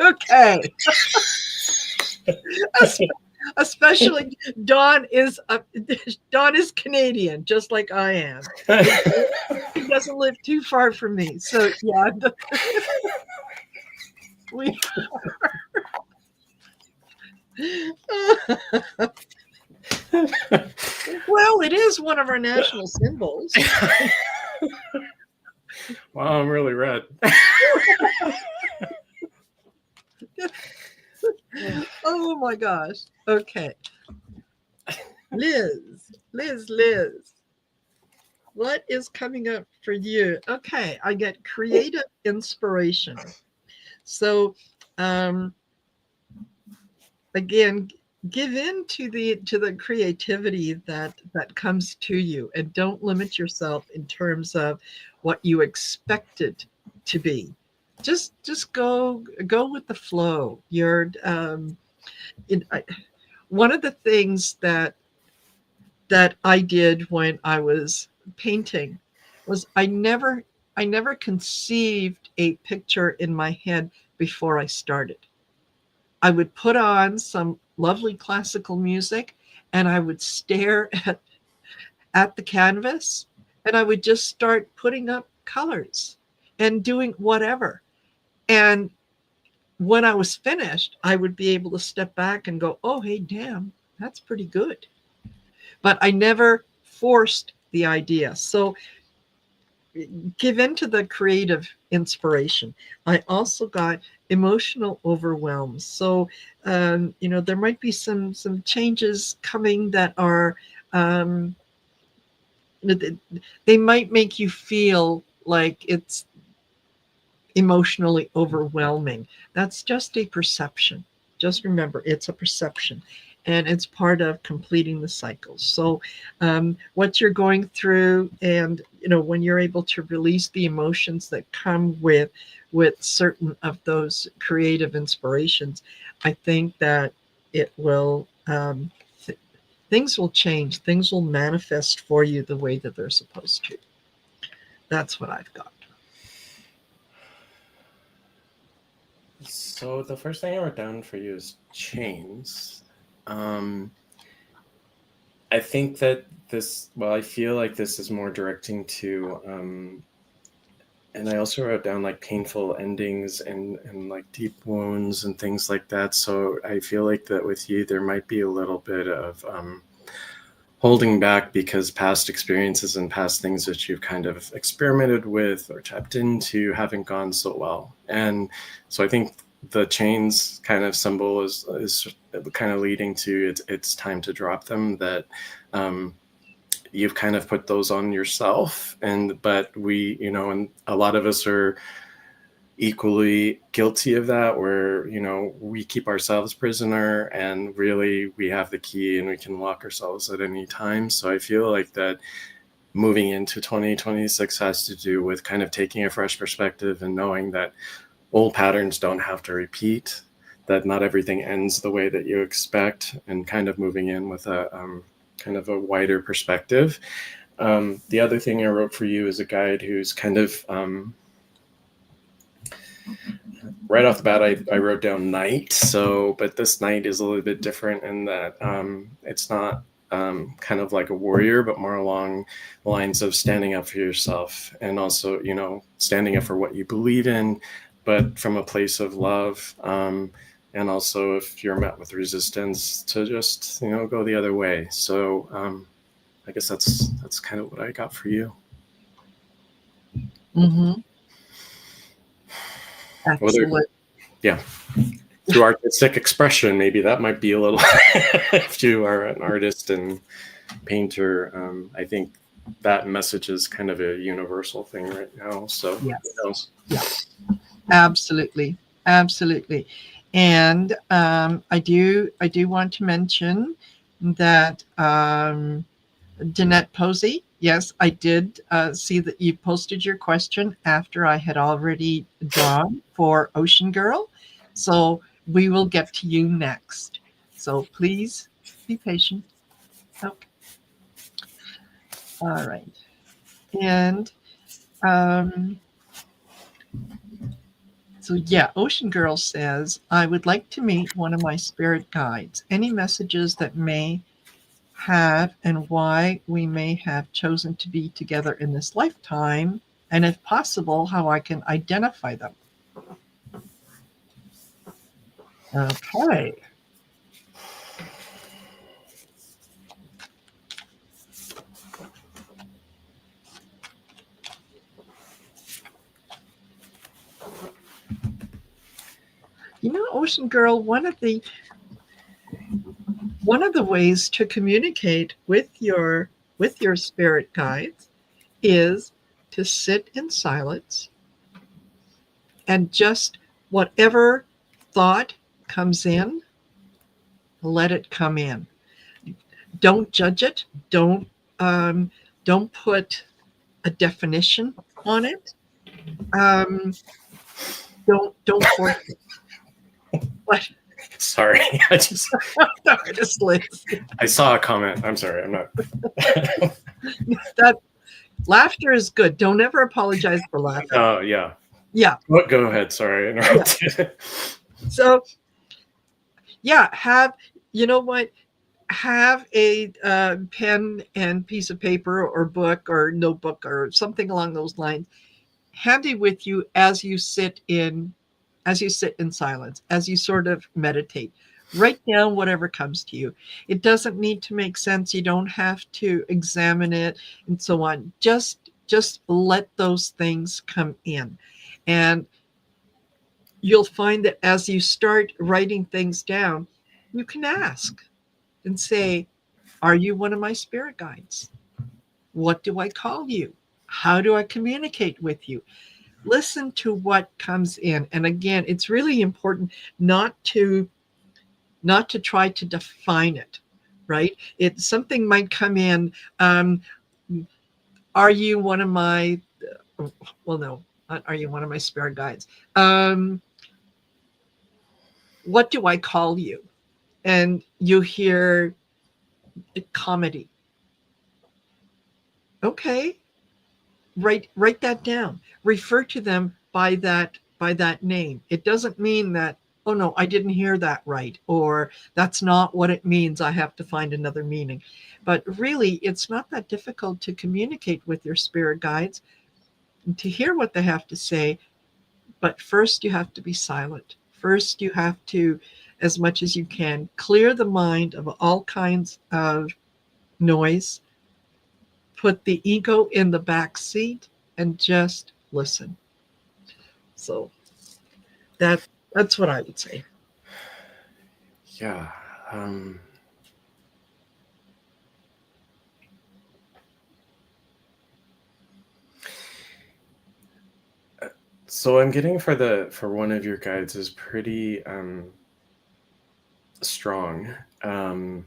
Okay. Especially Dawn is Canadian, just like I am. He doesn't live too far from me, so yeah. We well, it is one of our national symbols. Wow, I'm really red. Oh my gosh. Okay. Liz. What is coming up for you? Okay, I get creative inspiration. So again, give in to the creativity that comes to you, and don't limit yourself in terms of what you expect it to be. Just go with the flow. You're one of the things that I did when I was painting was I never conceived a picture in my head before I started. I would put on some lovely classical music and I would stare at the canvas, and I would just start putting up colors and doing whatever. And when I was finished, I would be able to step back and go, oh, hey, damn, that's pretty good. But I never forced the idea. So give in to the creative inspiration. I also got emotional overwhelms. So, there might be some changes coming that are, um, they might make you feel like it's emotionally overwhelming. That's just a perception. Just remember, it's a perception, and it's part of completing the cycle. So, what you're going through, and when you're able to release the emotions that come with certain of those creative inspirations, I think that it will. Things will change. Things will manifest for you the way that they're supposed to. That's what I've got. So the first thing I wrote down for you is chains. I think that I feel like this is more directing to, and I also wrote down like painful endings and like deep wounds and things like that. So I feel like that with you, there might be a little bit of holding back because past experiences and past things that you've kind of experimented with or tapped into haven't gone so well. And so I think the chains kind of symbol is kind of leading to it's time to drop them, that you've kind of put those on yourself. But we, and a lot of us are equally guilty of that, where we keep ourselves prisoner, and really we have the key and we can lock ourselves at any time. So I feel like that moving into 2026 has to do with kind of taking a fresh perspective and knowing that old patterns don't have to repeat, that not everything ends the way that you expect, and kind of moving in with a kind of a wider perspective. The other thing I wrote for you is a guide who's kind of right off the bat, I wrote down knight. So, but this knight is a little bit different in that it's not kind of like a warrior, but more along the lines of standing up for yourself, and also, standing up for what you believe in, but from a place of love. And also, if you're met with resistance, to just, go the other way. So I guess that's kind of what I got for you. Mm-hmm. Excellent. Yeah. Through artistic expression, maybe that might be a little, if you are an artist and painter, I think that message is kind of a universal thing right now. So yes. Yeah, absolutely. Absolutely. And I do want to mention that Danette Posey, yes, I did see that you posted your question after I had already drawn for Ocean Girl. So we will get to you next. So please be patient. Okay. All right. And so, yeah, Ocean Girl says, I would like to meet one of my spirit guides. Any messages that may have and why we may have chosen to be together in this lifetime, and if possible, how I can identify them. Okay. Ocean Girl, one of the ways to communicate with your spirit guides is to sit in silence and just whatever thought comes in, let it come in. Don't judge it. Don't put a definition on it. Don't force it. What? Sorry, I saw a comment. I'm sorry, I'm not. That laughter is good. Don't ever apologize for laughing. Oh yeah. Yeah. Go ahead. Sorry, I interrupted. Yeah. So, yeah, you know what? have a pen and piece of paper or book or notebook or something along those lines handy with you as you sit in silence, as you sort of meditate. Write down whatever comes to you. It doesn't need to make sense. You don't have to examine it and so on. Just let those things come in. And you'll find that as you start writing things down, you can ask and say, are you one of my spirit guides? What do I call you? How do I communicate with you? Listen to what comes in. And again, it's really important not to try to define it, right? It something might come in. Are you one of my well, no, not are you one of my spirit guides? What do I call you? And you hear comedy. Okay, write that down. Refer to them by that name. It doesn't mean that, oh no, I didn't hear that right, or that's not what it means. I have to find another meaning. But really, it's not that difficult to communicate with your spirit guides and to hear what they have to say. But first, you have to be silent. First, you have to, as much as you can, clear the mind of all kinds of noise, put the ego in the back seat, and just listen. So that that's what I would say. Yeah. Um, so I'm getting for one of your guides is pretty strong, and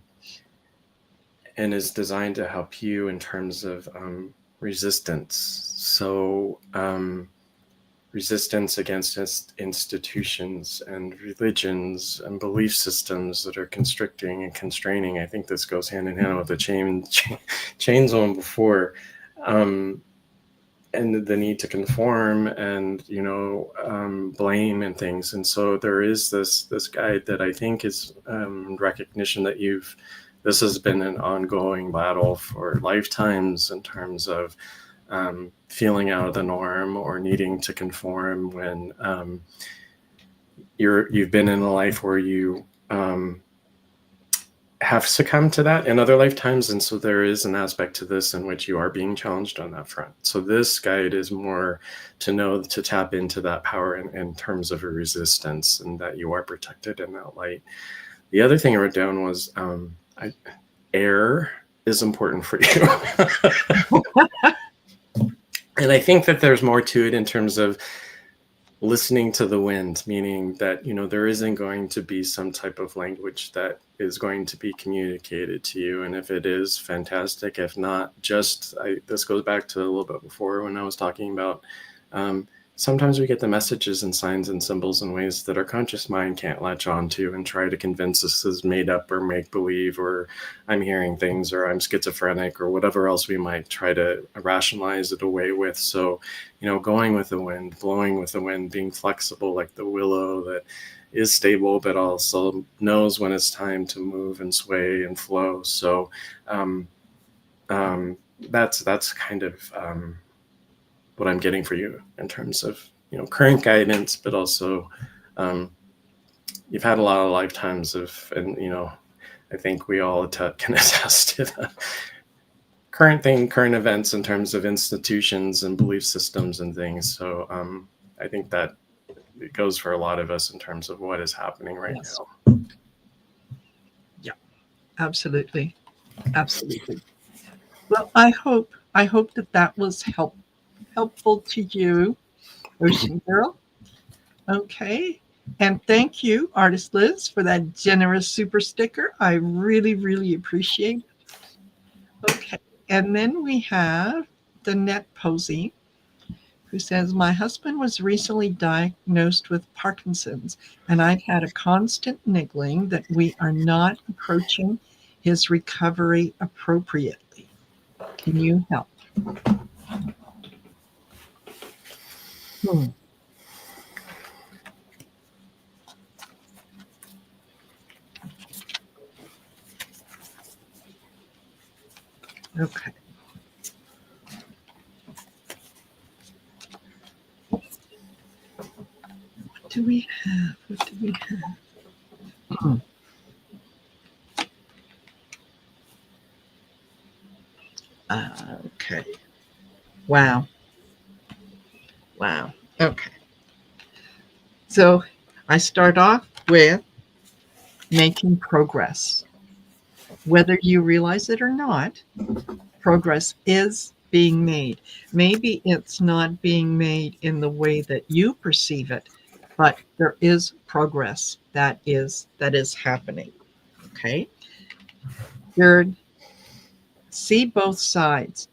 is designed to help you in terms of resistance. So resistance against institutions and religions and belief systems that are constricting and constraining. I think this goes hand in hand with the chain zone before, and the need to conform and blame and things. And so there is this guide that I think is recognition that this has been an ongoing battle for lifetimes in terms of feeling out of the norm or needing to conform when you've been in a life where you have succumbed to that in other lifetimes. And so there is an aspect to this in which you are being challenged on that front. So this guide is more to tap into that power in terms of a resistance, and that you are protected in that light. The other thing I wrote down was air is important for you. And I think that there's more to it in terms of listening to the wind, meaning that, there isn't going to be some type of language that is going to be communicated to you. And if it is, fantastic. If not, this goes back to a little bit before when I was talking about sometimes we get the messages and signs and symbols in ways that our conscious mind can't latch on to and try to convince us is made up or make believe, or I'm hearing things, or I'm schizophrenic, or whatever else we might try to rationalize it away with. So, going with the wind, blowing with the wind, being flexible like the willow that is stable, but also knows when it's time to move and sway and flow. So that's kind of what I'm getting for you in terms of current guidance, but also you've had a lot of lifetimes of, and I think we all can attest to the current events in terms of institutions and belief systems and things. So I think that it goes for a lot of us in terms of what is happening right now. Yeah, absolutely, absolutely. Well, I hope that was helpful to you, Ocean Girl. Okay. And thank you, Artist Liz, for that generous super sticker. I really, really appreciate it. Okay. And then we have Danette Posey, who says, my husband was recently diagnosed with Parkinson's, and I've had a constant niggling that we are not approaching his recovery appropriately. Can you help? Hmm. Okay. What do we have? What do we have? Okay. Wow. Wow. Okay. So I start off with making progress. Whether you realize it or not, progress is being made. Maybe it's not being made in the way that you perceive it, but there is progress that is happening. Okay. Third, see both sides.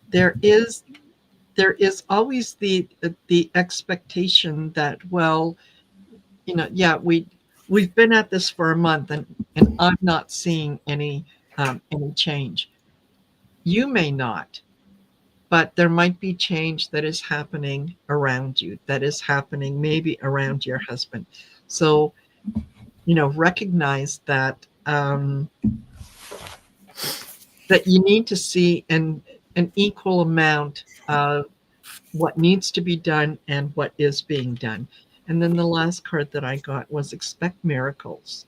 There is there is always the expectation that, well, yeah, we've been at this for a month, and I'm not seeing any change. You may not, but there might be change that is happening around you, that is happening maybe around your husband. So, recognize that you need to see an equal amount of what needs to be done and what is being done. And then the last card that I got was expect miracles.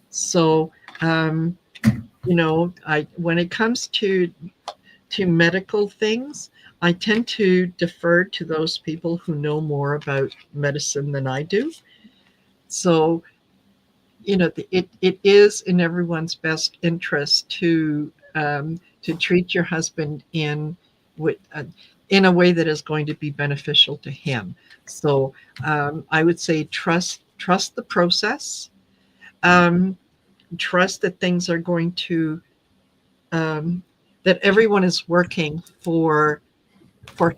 So, um, I when it comes to medical things, I tend to defer to those people who know more about medicine than I do. So, it is in everyone's best interest to treat your husband with, in a way that is going to be beneficial to him. So, I would say trust the process. Um, Trust that things are going to um, that everyone is working for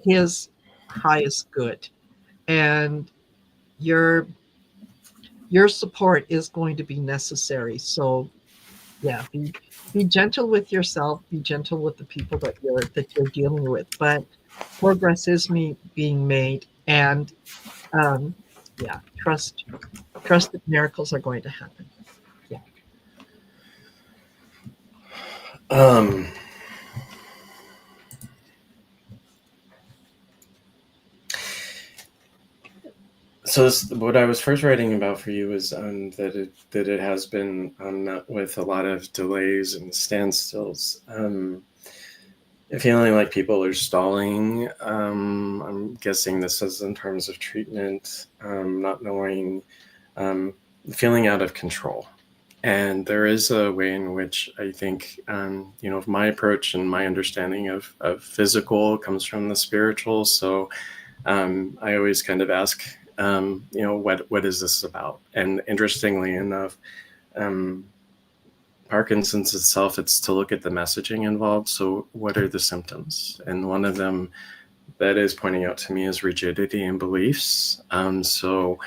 his highest good, and your your support is going to be necessary. So yeah, be gentle with yourself, be gentle with the people that you're dealing with, but progress is being made, and um, yeah, trust that miracles are going to happen. Yeah. Um, so what I was first writing about for you is that it has been met with a lot of delays and standstills. Feeling like people are stalling. I'm guessing this is in terms of treatment, not knowing, um, feeling out of control. And there is a way in which I think, my approach and my understanding of physical comes from the spiritual. So I always kind of ask, what is this about? And interestingly enough, um, Parkinson's itself, it's to look at the messaging involved. So what are the symptoms? And one of them that is pointing out to me is rigidity in beliefs. So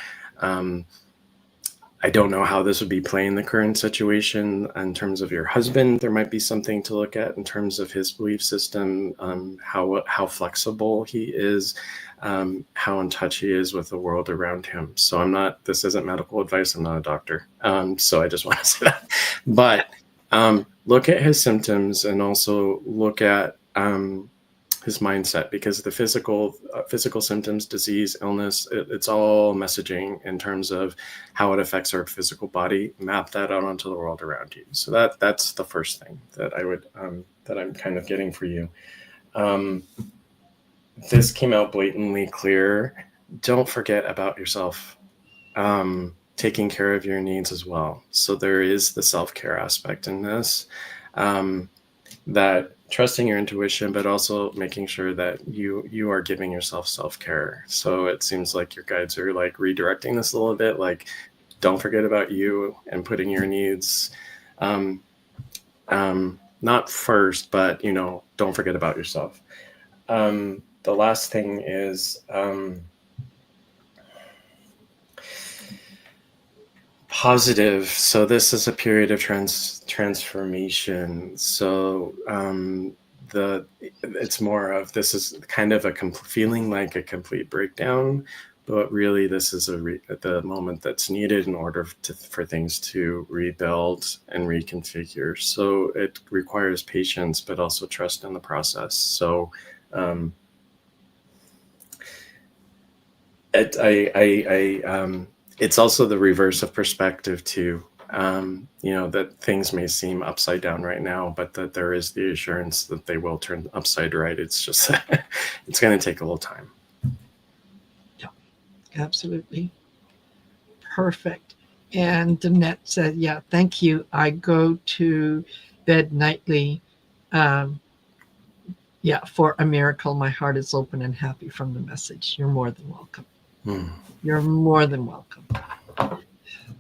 I don't know how this would be playing the current situation in terms of your husband. There might be something to look at in terms of his belief system, how flexible he is, how in touch he is with the world around him. So this isn't medical advice. I'm not a doctor. So I just want to say that. But look at his symptoms and also look at his mindset, because the physical symptoms, disease, illness, it's all messaging in terms of how it affects our physical body. Map that out onto the world around you. So that's the first thing that I would that I'm kind of getting for you. This came out blatantly clear. Don't forget about yourself. Taking care of your needs as well. So there is the self-care aspect in this. That trusting your intuition, but also making sure that you are giving yourself self-care. So it seems like your guides are like redirecting this a little bit, like don't forget about you and putting your needs not first, but don't forget about yourself. The last thing is positive. So this is a period of transformation. So it's more of, this is kind of feeling like a complete breakdown, but really this is the moment that's needed in order for things to rebuild and reconfigure. So it requires patience, but also trust in the process. So it's also the reverse of perspective too. That things may seem upside down right now, but that there is the assurance that they will turn upside right. It's just, it's going to take a little time. Yeah, absolutely. Perfect. And Danette said, yeah, thank you. I go to bed nightly. Um, yeah, for a miracle. My heart is open and happy from the message. You're more than welcome. You're more than welcome.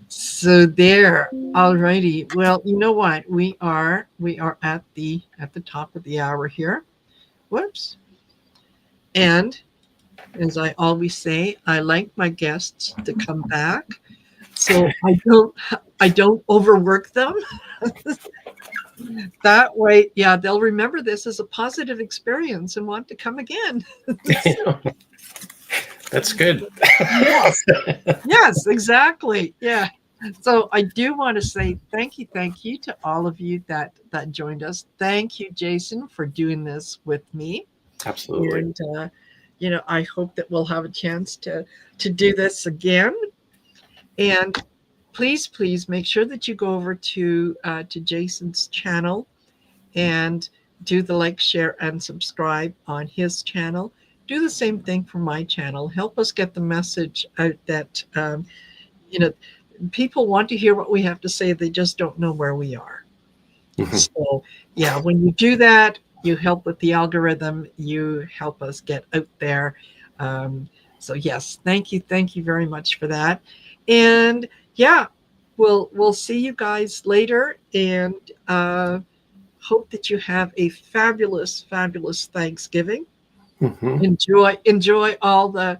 So there. All righty. Well, you know what? We are at the top of the hour here. Whoops. And as I always say, I like my guests to come back, so I don't overwork them. That way, yeah, they'll remember this as a positive experience and want to come again. That's good. Yes. Yes, exactly. Yeah. So I do want to say thank you to all of you that joined us. Thank you, Jason, for doing this with me. Absolutely. And I hope that we'll have a chance to do this again. And please make sure that you go over to Jason's channel and do the like, share, and subscribe on his channel. Do the same thing for my channel. Help us get the message out that people want to hear what we have to say. They just don't know where we are. So yeah, when you do that, you help with the algorithm. You help us get out there. So yes, thank you very much for that. And yeah, we'll see you guys later. And hope that you have a fabulous Thanksgiving. Enjoy all the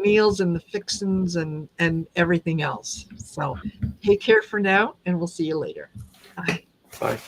meals and the fixins and everything else. So take care for now, and we'll see you later. Bye. Bye.